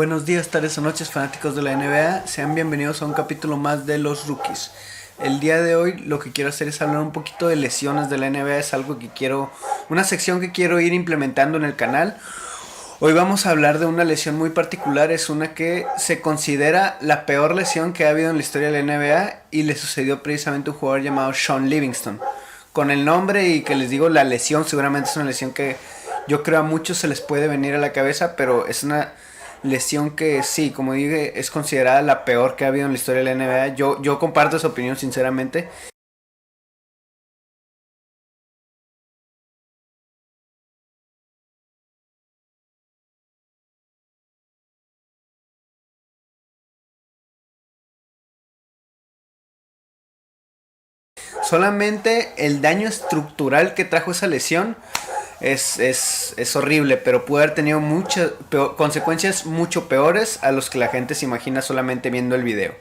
Buenos días, tardes o noches, fanáticos de la NBA. Sean bienvenidos a un capítulo más de los Rookies. El día de hoy lo que quiero hacer es hablar un poquito de lesiones de la NBA. Es algo que una sección que quiero ir implementando en el canal. Hoy vamos a hablar de una lesión muy particular. Es una que se considera la peor lesión que ha habido en la historia de la NBA y le sucedió precisamente a un jugador llamado Shaun Livingston. Con el nombre y que les digo la lesión, seguramente es una lesión que yo creo a muchos se les puede venir a la cabeza, pero es una lesión que sí, como dije, es considerada la peor que ha habido en la historia de la NBA. Yo comparto esa opinión sinceramente. Solamente el daño estructural que trajo esa lesión es horrible, pero pudo haber tenido consecuencias mucho peores a los que la gente se imagina solamente viendo el video.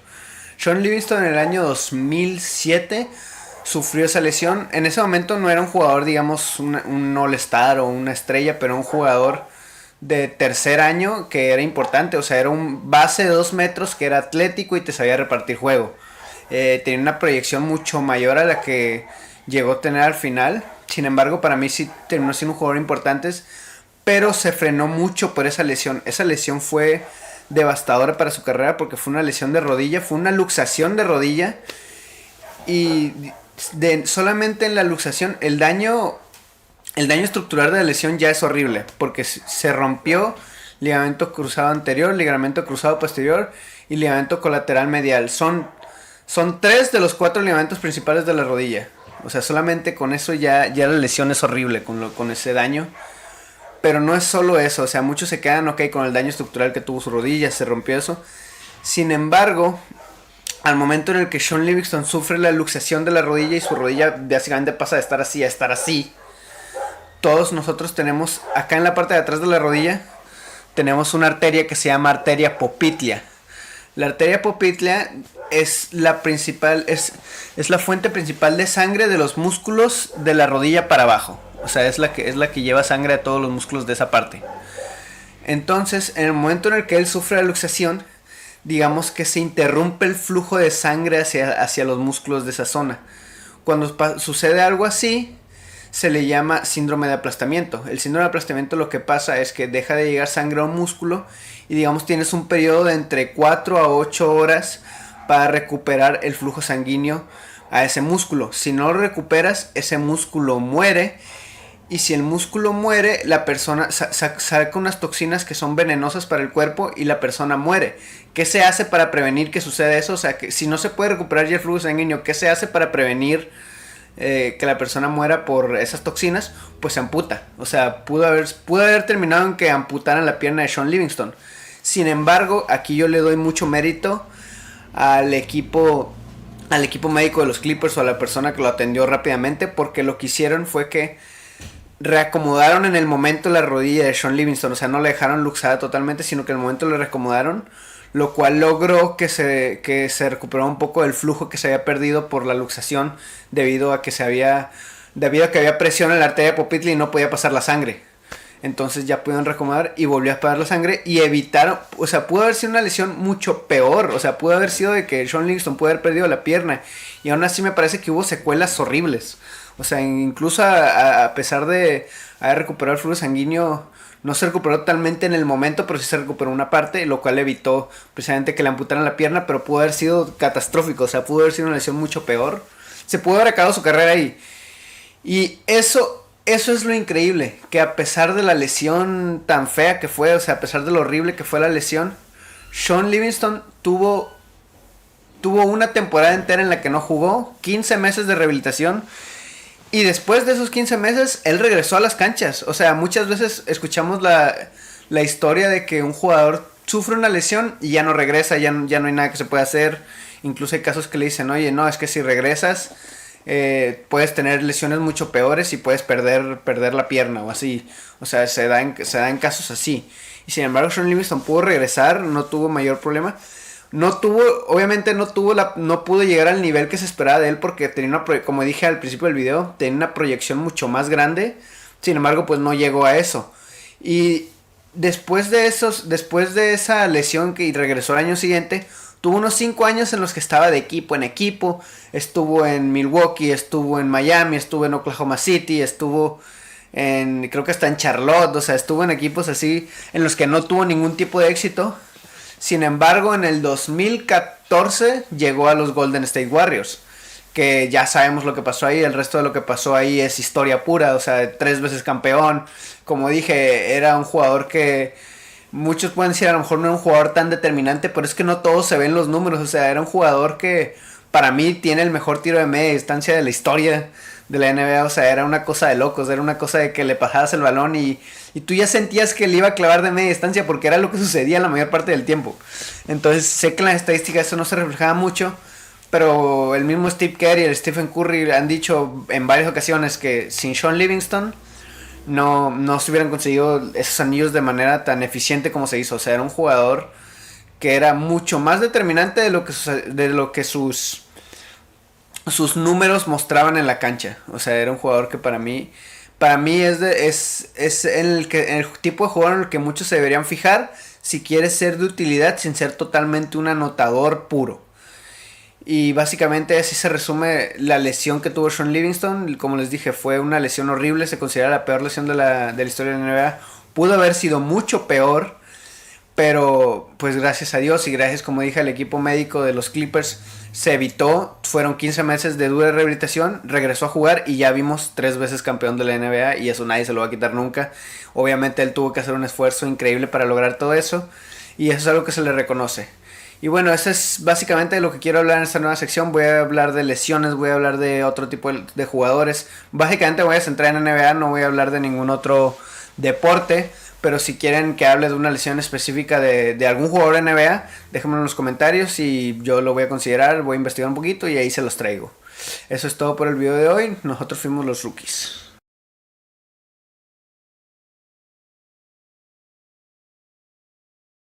Shaun Livingston en el año 2007 sufrió esa lesión. En ese momento no era un jugador, digamos, un all-star o una estrella, pero un jugador de tercer año que era importante. O sea, era un base de 2 metros que era atlético y te sabía repartir juego. Tenía una proyección mucho mayor a la que llegó a tener al final. Sin embargo, para mí sí terminó siendo un jugador importante, pero se frenó mucho por esa lesión. Esa lesión fue devastadora para su carrera porque fue una lesión de rodilla, fue una luxación de rodilla y solamente en la luxación el daño estructural de la lesión ya es horrible porque se rompió ligamento cruzado anterior, ligamento cruzado posterior y ligamento colateral medial. Son 3 de los 4 ligamentos principales de la rodilla. O sea, solamente con eso ya la lesión es horrible con ese daño. Pero no es solo eso, o sea, muchos se quedan con el daño estructural que tuvo su rodilla, se rompió eso. Sin embargo, al momento en el que Shaun Livingston sufre la luxación de la rodilla y su rodilla básicamente pasa de estar así a estar así, todos nosotros tenemos, acá en la parte de atrás de la rodilla, tenemos una arteria que se llama arteria popltea. La arteria popltea es la principal, es la fuente principal de sangre de los músculos de la rodilla para abajo. O sea, es la que lleva sangre a todos los músculos de esa parte. Entonces, en el momento en el que él sufre la luxación, digamos que se interrumpe el flujo de sangre hacia los músculos de esa zona. Cuando sucede algo así, se le llama síndrome de aplastamiento. El síndrome de aplastamiento lo que pasa es que deja de llegar sangre a un músculo y digamos tienes un periodo de entre 4 a 8 horas para recuperar el flujo sanguíneo a ese músculo. Si no lo recuperas, ese músculo muere. Y si el músculo muere, la persona saca unas toxinas que son venenosas para el cuerpo y la persona muere. ¿Qué se hace para prevenir que suceda eso? O sea, que si no se puede recuperar ya el flujo sanguíneo, ¿qué se hace para prevenir que la persona muera por esas toxinas? Pues se amputa. O sea, pudo haber terminado en que amputaran la pierna de Shaun Livingston. Sin embargo, aquí yo le doy mucho mérito al equipo médico de los Clippers o a la persona que lo atendió rápidamente, porque lo que hicieron fue que reacomodaron en el momento la rodilla de Shaun Livingston. O sea, no la dejaron luxada totalmente, sino que en el momento la reacomodaron, lo cual logró que se recuperó un poco del flujo que se había perdido por la luxación debido a que había presión en la arteria popltea y no podía pasar la sangre. Entonces ya pudieron reacomodar y volvió a pasar la sangre y evitaron, o sea, pudo haber sido una lesión mucho peor. O sea, pudo haber sido de que Shaun Livingston pudo haber perdido la pierna y aún así me parece que hubo secuelas horribles. O sea, incluso a pesar de haber recuperado el flujo sanguíneo, no se recuperó totalmente en el momento, pero sí se recuperó una parte, lo cual evitó precisamente que le amputaran la pierna, pero pudo haber sido catastrófico. O sea, pudo haber sido una lesión mucho peor. Se pudo haber acabado su carrera ahí. Y eso es lo increíble, que a pesar de la lesión tan fea que fue, o sea, a pesar de lo horrible que fue la lesión, Shaun Livingston tuvo una temporada entera en la que no jugó, 15 meses de rehabilitación. Y después de esos 15 meses, él regresó a las canchas. O sea, muchas veces escuchamos la historia de que un jugador sufre una lesión y ya no regresa, ya no hay nada que se pueda hacer. Incluso hay casos que le dicen, oye, no, es que si regresas, puedes tener lesiones mucho peores y puedes perder la pierna o así. O sea, se dan casos así. Y sin embargo, Shaun Livingston pudo regresar, no tuvo mayor problema. No pudo llegar al nivel que se esperaba de él porque tenía como dije al principio del video, tenía una proyección mucho más grande. Sin embargo, pues no llegó a eso. Y después de esa lesión que regresó al año siguiente, tuvo unos 5 años en los que estaba de equipo en equipo. Estuvo en Milwaukee, estuvo en Miami, estuvo en Oklahoma City, estuvo creo que hasta en Charlotte. O sea, estuvo en equipos así en los que no tuvo ningún tipo de éxito. Sin embargo, en el 2014 llegó a los Golden State Warriors, que ya sabemos lo que pasó ahí. El resto de lo que pasó ahí es historia pura. O sea, 3 veces campeón. Como dije, era un jugador que muchos pueden decir a lo mejor no era un jugador tan determinante, pero es que no todos se ven los números. O sea, era un jugador que para mí tiene el mejor tiro de media distancia de la historia de la NBA. O sea, era una cosa de locos, era una cosa de que le pasabas el balón y tú ya sentías que le iba a clavar de media distancia, porque era lo que sucedía la mayor parte del tiempo. Entonces sé que en las estadísticas eso no se reflejaba mucho, pero el mismo Steve Kerr y el Stephen Curry han dicho en varias ocasiones que sin Sean Livingston no se hubieran conseguido esos anillos de manera tan eficiente como se hizo. O sea, era un jugador que era mucho más determinante de lo que sus números mostraban en la cancha. O sea, era un jugador que para mí es el tipo de jugador en el que muchos se deberían fijar si quieres ser de utilidad sin ser totalmente un anotador puro. Y básicamente así se resume la lesión que tuvo Sean Livingston. Como les dije, fue una lesión horrible, se considera la peor lesión de la historia de la NBA. Pudo haber sido mucho peor, pero pues gracias a Dios y gracias, como dije, al equipo médico de los Clippers, se evitó. Fueron 15 meses de dura rehabilitación, regresó a jugar y ya vimos 3 veces campeón de la NBA, y eso nadie se lo va a quitar nunca. Obviamente él tuvo que hacer un esfuerzo increíble para lograr todo eso, y eso es algo que se le reconoce. Y bueno, eso es básicamente de lo que quiero hablar en esta nueva sección. Voy a hablar de lesiones, voy a hablar de otro tipo de jugadores. Básicamente voy a centrar en NBA, no voy a hablar de ningún otro deporte. Pero si quieren que hable de una lesión específica de algún jugador de NBA, déjenmelo en los comentarios y yo lo voy a considerar, voy a investigar un poquito y ahí se los traigo. Eso es todo por el video de hoy. Nosotros fuimos los Rookies.